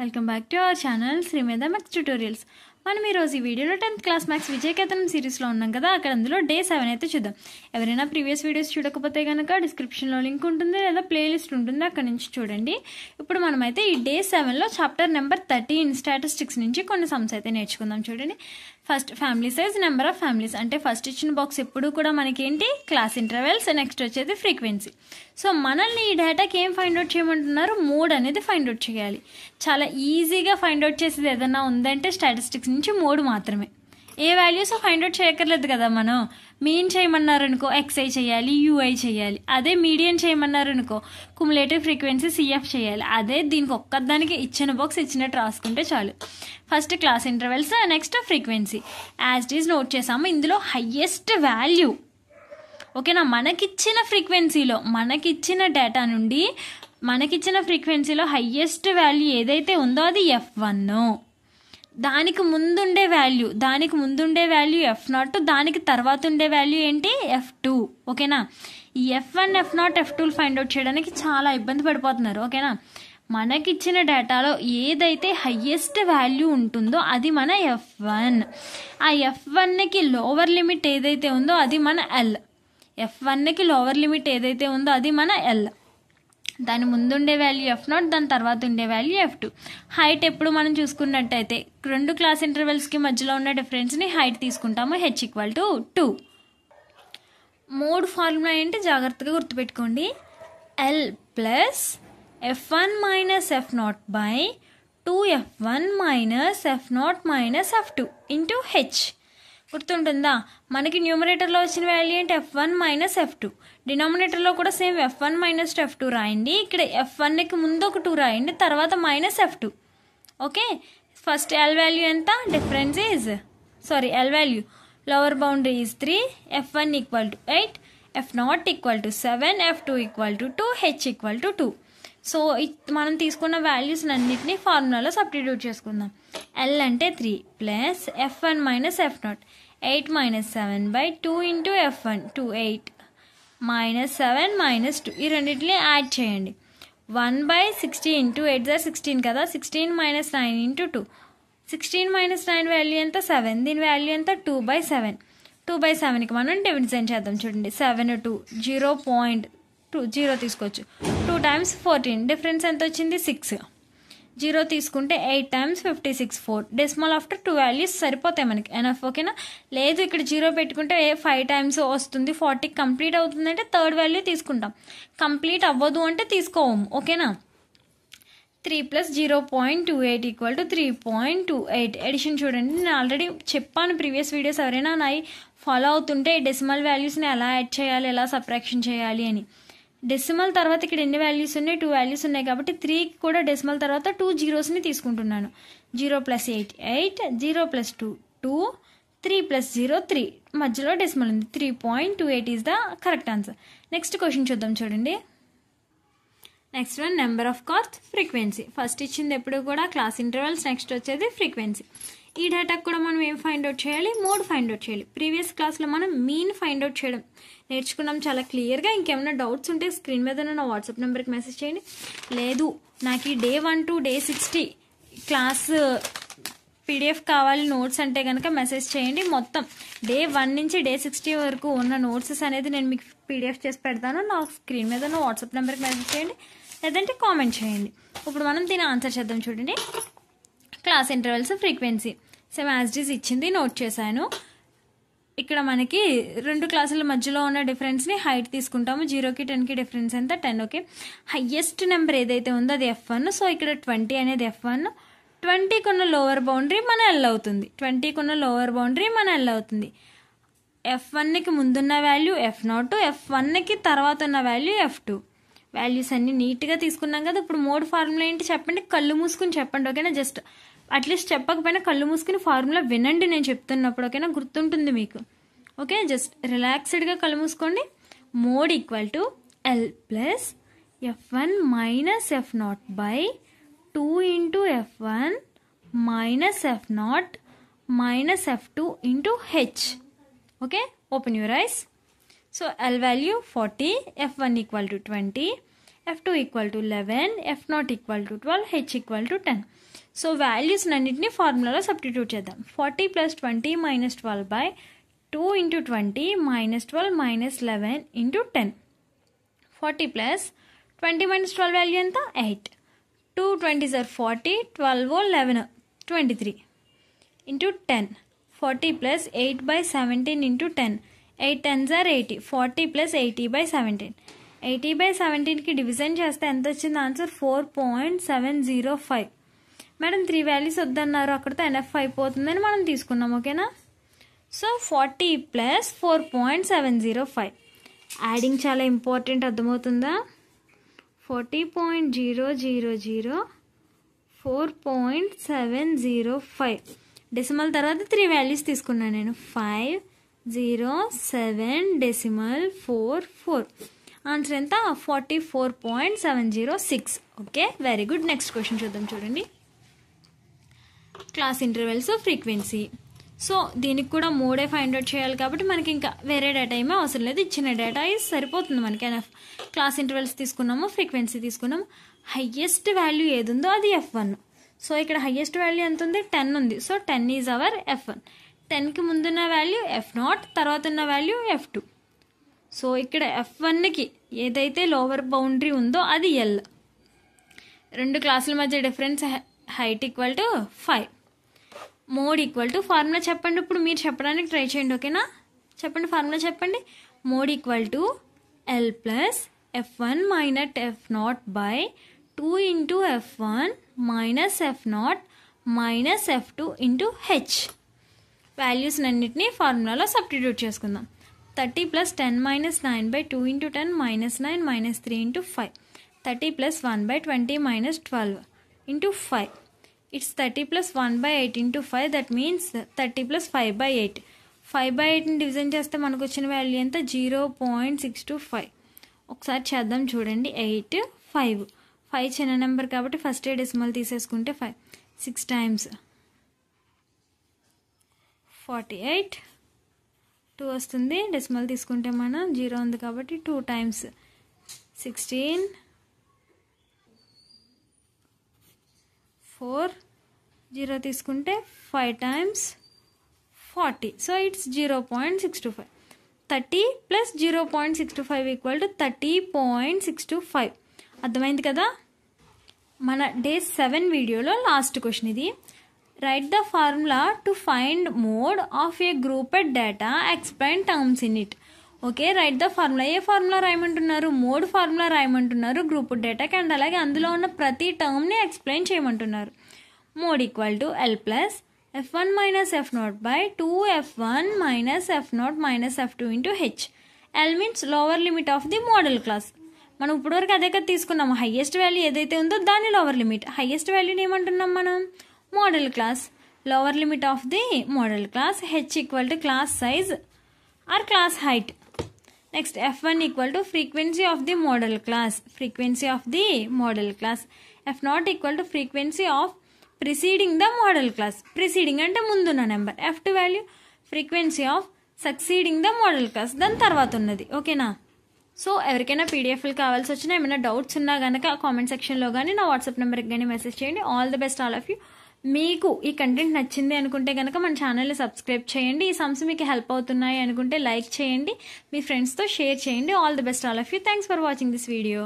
Welcome back to our channel Sri Medha maths tutorials. మనం ఈరోజు ఈ వీడియోలో 10th క్లాస్ మ్యాథ్స్ విజయకేతనం సిరీస్లో ఉన్నాం కదా, అక్కడ అందులో డే 7 అయితే చూద్దాం. ఎవరైనా ప్రీవియస్ వీడియోస్ చూడకపోతే కనుక డిస్క్రిప్షన్లో లింక్ ఉంటుంది లేదా ప్లేలిస్ట్ ఉంటుంది, అక్కడ నుంచి చూడండి. ఇప్పుడు మనమైతే ఈ డే 7లో చాప్టర్ నెంబర్ 13 స్టాటిస్టిక్స్ నుంచి కొన్ని సమ్స్ అయితే నేర్చుకుందాం. చూడండి, first family size, number of families. అంటే ఫస్ట్ ఇచ్చిన బాక్స్ ఎప్పుడు కూడా మనకేంటి క్లాస్ ఇంటర్వెల్స్, నెక్స్ట్ వచ్చేది ఫ్రీక్వెన్సీ. సో మనల్ని ఈ డేటాకి ఏం ఫైండ్ అవుట్ చేయమంటున్నారు, మోడ్ అనేది ఫైండ్ అవుట్ చేయాలి. చాలా ఈజీగా ఫైండ్ అవుట్ చేసేది ఏదన్నా ఉందంటే స్టాటిస్టిక్స్ నుంచి మోడ్ మాత్రమే. ఏ వాల్యూస్ ఫైండ్ అవుట్ చేయక్కర్లేదు కదా. మనం మీన్ చేయమన్నారు అనుకో ఎక్స్ఐ చేయాలి, యూఐ చేయాలి. అదే మీడియన్ చేయమన్నారు అనుకో కుములేటివ్ ఫ్రీక్వెన్సీ సిఎఫ్ చేయాలి. అదే దీనికి ఒక్కదానికి ఇచ్చిన బాక్స్ ఇచ్చినట్టు రాసుకుంటే చాలు. First class intervals, next frequency as it is note చేసాము. ఇందులో హయ్యెస్ట్ వాల్యూ ఓకేనా, మనకిచ్చిన ఫ్రీక్వెన్సీలో మనకిచ్చిన డేటా నుండి మనకిచ్చిన ఫ్రీక్వెన్సీలో హయ్యెస్ట్ వాల్యూ ఏదైతే ఉందో అది F1. దానికి ముందుండే వాల్యూ F0, దానికి తర్వాత ఉండే వాల్యూ ఏంటి F2. ఓకేనా, ఈ F1, F0, F2 find out చేయడానికి చాలా ఇబ్బంది పడిపోతున్నారు. ఓకేనా, మనకిచ్చిన డేటాలో ఏదైతే హయ్యెస్ట్ వాల్యూ ఉంటుందో అది మన F1. ఆ F1కి లోవర్ లిమిట్ ఏదైతే ఉందో అది మన L. F1కి లోవర్ లిమిట్ ఏదైతే ఉందో అది మన L. దాని ముందుండే వాల్యూ F0, దాని తర్వాత ఉండే వాల్యూ F2. హైట్ ఎప్పుడు మనం చూసుకున్నట్టయితే రెండు క్లాస్ ఇంటర్వెల్స్కి మధ్యలో ఉన్న డిఫరెన్స్ని హైట్ తీసుకుంటాము, h=2. మోడ్ ఫార్ములా ఏంటి జాగ్రత్తగా గుర్తుపెట్టుకోండి. L plus F1 minus F0 by 2F1 minus F0 minus F2 into h. గుర్తుంటుందా, మనకి న్యూమరేటర్లో వచ్చిన వాల్యూ ఏంటి F1 మైనస్ F2. డినామినేటర్లో కూడా సేమ్ F1 మైనస్ F2 రాయండి. ఇక్కడ F1కి ముందు ఒక 2 రాయండి, తర్వాత minus F2. Okay, first L value ఎంత, difference is L value lower boundary is 3, F1 = 8, F0 = 7, F2 = 2, H = 2. So మనం తీసుకున్న వాల్యూస్ అన్నిటినీ ఫార్ములాలో సబ్స్టిట్యూట్ చేసుకుందాం. L అంటే 3 plus F1 minus F0, 8 minus 7 by 2 into F1, 2 8 minus 7 minus 2. ఈ రెండింటిని add చేయండి. 1/16, 2 8 = 16 కదా, 16 మైనస్ 9 ఇంటూ 2. 16 మైనస్ 9 వాల్యూ ఎంత 7, దీని వాల్యూ ఎంత 2/7. 2/7కి మనం డివిజన్ చేద్దాం. చూడండి, 7 2 0.2 0 తీసుకోవచ్చు. 2 × 14 డిఫరెన్స్ ఎంత వచ్చింది 6. 0 తీసుకుంటే 8 × 56 4. డెసిమల్ ఆఫ్టర్ 2 వాల్యూస్ సరిపోతాయి మనకి, ఎనఫ్. ఓకేనా, లేదు ఇక్కడ 0 పెట్టుకుంటే 5 టైమ్స్ వస్తుంది, 40 కంప్లీట్ అవుతుందంటే థర్డ్ వాల్యూ తీసుకుంటాం. కంప్లీట్ అవ్వదు అంటే తీసుకోము. ఓకేనా, 3 + 0.28 = 3.28. ఎడిషన్ చూడండి, నేను ఆల్రెడీ చెప్పాను ప్రీవియస్ వీడియోస్. ఎవరైనా నాయి ఫాలో అవుతుంటే డెసిమల్ వాల్యూస్ని ఎలా యాడ్ చేయాలి, ఎలా సబ్ట్రాక్షన్ చేయాలి అని. డెసిమల్ తర్వాత ఇక్కడ ఎన్ని వాల్యూస్ ఉన్నాయి, 2 వాల్యూస్ ఉన్నాయి కాబట్టి 3కి కూడా డెసిమల్ తర్వాత 2 జీరోస్ని తీసుకుంటున్నాను. 0 + 8 8, 0 + 2 2, 3 + 0 3, మధ్యలో డెసిమల్ ఉంది. 3.28 is the correct answer. Next question చూద్దాం. చూడండి, next one number of cards, frequency. First ఇచ్చింది ఎప్పుడు కూడా క్లాస్ ఇంటర్వెల్స్, నెక్స్ట్ వచ్చేది ఫ్రీక్వెన్సీ. ఈ డేటాకు కూడా మనం ఏం ఫైండ్ అవుట్ చేయాలి, మోడ్ ఫైండ్ అవుట్ చేయాలి. ప్రీవియస్ క్లాస్లో మనం మీన్ ఫైండ్ అవుట్ చేయడం నేర్చుకున్నాం చాలా క్లియర్గా. ఇంకేమైనా డౌట్స్ ఉంటే స్క్రీన్ మీద నా వాట్సాప్ నెంబర్కి మెసేజ్ చేయండి. లేదు నాకు ఈ day 1 to day 60 class PDF కావాలి నోట్స్ అంటే కనుక మెసేజ్ చేయండి. మొత్తం డే 1 నుంచి డే 60 వరకు ఉన్న నోట్స్ అనేది నేను మీకు పీడిఎఫ్ చేసి పెడతాను. నా స్క్రీన్ మీద నా వాట్సాప్ నెంబర్కి మెసేజ్ చేయండి, లేదంటే కామెంట్ చేయండి. ఇప్పుడు మనం దీని ఆన్సర్ చేద్దాం. చూడండి, class intervals, frequency same as it is ఇచ్చింది, నోట్ చేశాను. ఇక్కడ మనకి రెండు క్లాసుల మధ్యలో ఉన్న డిఫరెన్స్ని హైట్ తీసుకుంటాము. 0కి 10కి డిఫరెన్స్ ఎంత 10. ఓకే, హయ్యెస్ట్ నెంబర్ ఏదైతే ఉందో అది F1. సో ఇక్కడ 20 అనేది F1. 20కి ఉన్న లోవర్ బౌండరీ మన L అవుతుంది. 20కి ఉన్న లోవర్ బౌండరీ మన L అవుతుంది. F1కి ముందున్న వాల్యూ F0, F1కి తర్వాత ఉన్న వాల్యూ F2. వాల్యూస్ అన్ని నీట్గా తీసుకున్నాం కదా. ఇప్పుడు మోడ్ ఫార్ములా ఏంటి చెప్పండి, కళ్ళు మూసుకుని చెప్పండి. ఓకేనా, జస్ట్ అట్లీస్ట్ చెప్పకపోయినా కళ్ళు మూసుకుని ఫార్ములా వినండి నేను చెప్తున్నప్పుడు. ఓకేనా, గుర్తుంటుంది మీకు. ఓకే, జస్ట్ రిలాక్స్డ్గా కళ్ళు మూసుకోండి. Mode = L plus F1 minus F0 by 2 into F1 minus F0 minus F2 into H. Okay, open your eyes. So L value 40, F1 = 20, F2 equal to 11, F0 equal to 12, H equal to 10. So values అన్నింటినీ ఫార్ములాలో substitute చేద్దాం. 40 + 20 - 12 by 2 × 20 - 12 - 11 × 10. 40 + 20 - 12 value ఎంత? 8. 2 20s are 40, 12 11 23 into 10. 40 + 8 by 17 into 10. 8 10s are 80. 40 + 80 by 17. 80 by 17కి division చేస్తే ఎంత వచ్చింది answer? 4.705. Madam 3 values వద్దన్నారు, అక్కడితో NF అయిపోతుందని మనం తీసుకున్నాం. ఓకేనా? సో 40 + 4.705. యాడింగ్ చాలా ఇంపార్టెంట్, అర్థమవుతుందా? 40.000 4.705. డెసిమల్ తర్వాత 3 వాల్యూస్ తీసుకున్నాను నేను. 507.44. ఆన్సర్ ఎంత? 44.706. Okay, very good. Next question చూద్దాం. చూడండి, క్లాస్ ఇంటర్వెల్స్ ఫ్రీక్వెన్సీ. సో దీనికి కూడా 3 ఫైండ్ అవుట్ చేయాలి కాబట్టి మనకి ఇంకా వేరే డేటా ఏమీ అవసరం లేదు, ఇచ్చిన డేటా సరిపోతుంది మనకి. క్లాస్ ఇంటర్వెల్స్ తీసుకున్నాము, ఫ్రీక్వెన్సీ తీసుకున్నాము. హయ్యెస్ట్ వాల్యూ ఏది ఉందో అది F1. సో ఇక్కడ హయ్యెస్ట్ వాల్యూ ఎంత ఉంది? 10 ఉంది. So 10 is our F1. 10కి ముందున్న వాల్యూ F0, తర్వాత ఉన్న వాల్యూ F2. సో ఇక్కడ F1కి ఏదైతే లోవర్ బౌండరీ ఉందో అది L. 2 క్లాసుల మధ్య difference height equal to 5. Mode equal to formula చెప్పండి. ఇప్పుడు మీరు చెప్పడానికి ట్రై చేయండి. ఓకేనా? చెప్పండి, ఫార్ములా చెప్పండి. Mode equal to L plus F1 minus F0 by 2 into F1 minus F0 minus F2 into H. Values అన్నిటినీ ఫార్ములాలో సబ్స్టిట్యూట్ చేసుకుందాం. 30 + 10 - 9 by 2 into 10 minus 9 minus 3 into 5. 30 + 1 by 20 minus 12 into 5. It's 30 + 1 by 8 into 5. That means 30 + 5 by 8. 5 by 8ని division చేస్తే మనకు వచ్చిన value ఎంత? 0.625. ఒకసారి చేద్దాం చూడండి. 8 5 5 చిన్న నెంబర్ కాబట్టి ఫస్ట్ డెసిమల్ తీసేసుకుంటే 5 6 times 48 2 వస్తుంది. డెసిమల్ తీసుకుంటే మనం 0 ఉంది కాబట్టి 2 times 16 4 0 తీసుకుంటే 5 times 40. So it's 0.625. 30 + 0.625 equal to 30.625. అర్థమైంది కదా? మన డే 7 వీడియోలో లాస్ట్ క్వశ్చన్ ఇది. Right the formula to find mode of a grouped data, explain terms in it. Okay, right the formula. ఏ ఫార్ములా రాయమంటున్నారు? మోడ్ ఫార్ములా రాయమంటున్నారు గ్రూప్డ్ డేటాకి. అండ్ అలాగే అందులో ఉన్న ప్రతి టర్మ్ని ఎక్స్ప్లెయిన్ చేయమంటున్నారు. Mode equal to L plus F1 minus F0 by 2F1 minus F0 minus F2 into H. L means lower limit of the modal class. మనం ఇప్పటివరకు అదే కదా తీసుకున్నాము. హైయెస్ట్ వాల్యూ ఏదైతే ఉందో దాని లోవర్ లిమిట్. హైయెస్ట్ వాల్యూని ఏమంటున్నాం మనం? Modal class. Lower limit of the modal class. H equal to class size are class height. Next F1 equal to frequency of the modal class. Frequency of the modal class. F0 equal to frequency of preceding the modal class. Preceding అంటే ముందున్న number. F2 value frequency of succeeding the modal class, దాని తర్వాత ఉన్నది. ఓకేనా? So ఎవరికైనా పీడిఎఫ్లు కావాల్సి వచ్చినా, ఏమైనా డౌట్స్ ఉన్నా కనుక కామెంట్ సెక్షన్లో కానీ నా వాట్సాప్ నెంబర్కి కానీ మెసేజ్ చేయండి. All the best all of you. మీకు ఈ కంటెంట్ నచ్చింది అనుకుంటే కనుక మన ఛానల్ని సబ్స్క్రైబ్ చేయండి. ఈ సమ్స్ మీకు హెల్ప్ అవుతున్నాయి అనుకుంటే లైక్ చేయండి, మీ ఫ్రెండ్స్తో షేర్ చేయండి. All the best all of you. Thanks for watching this video.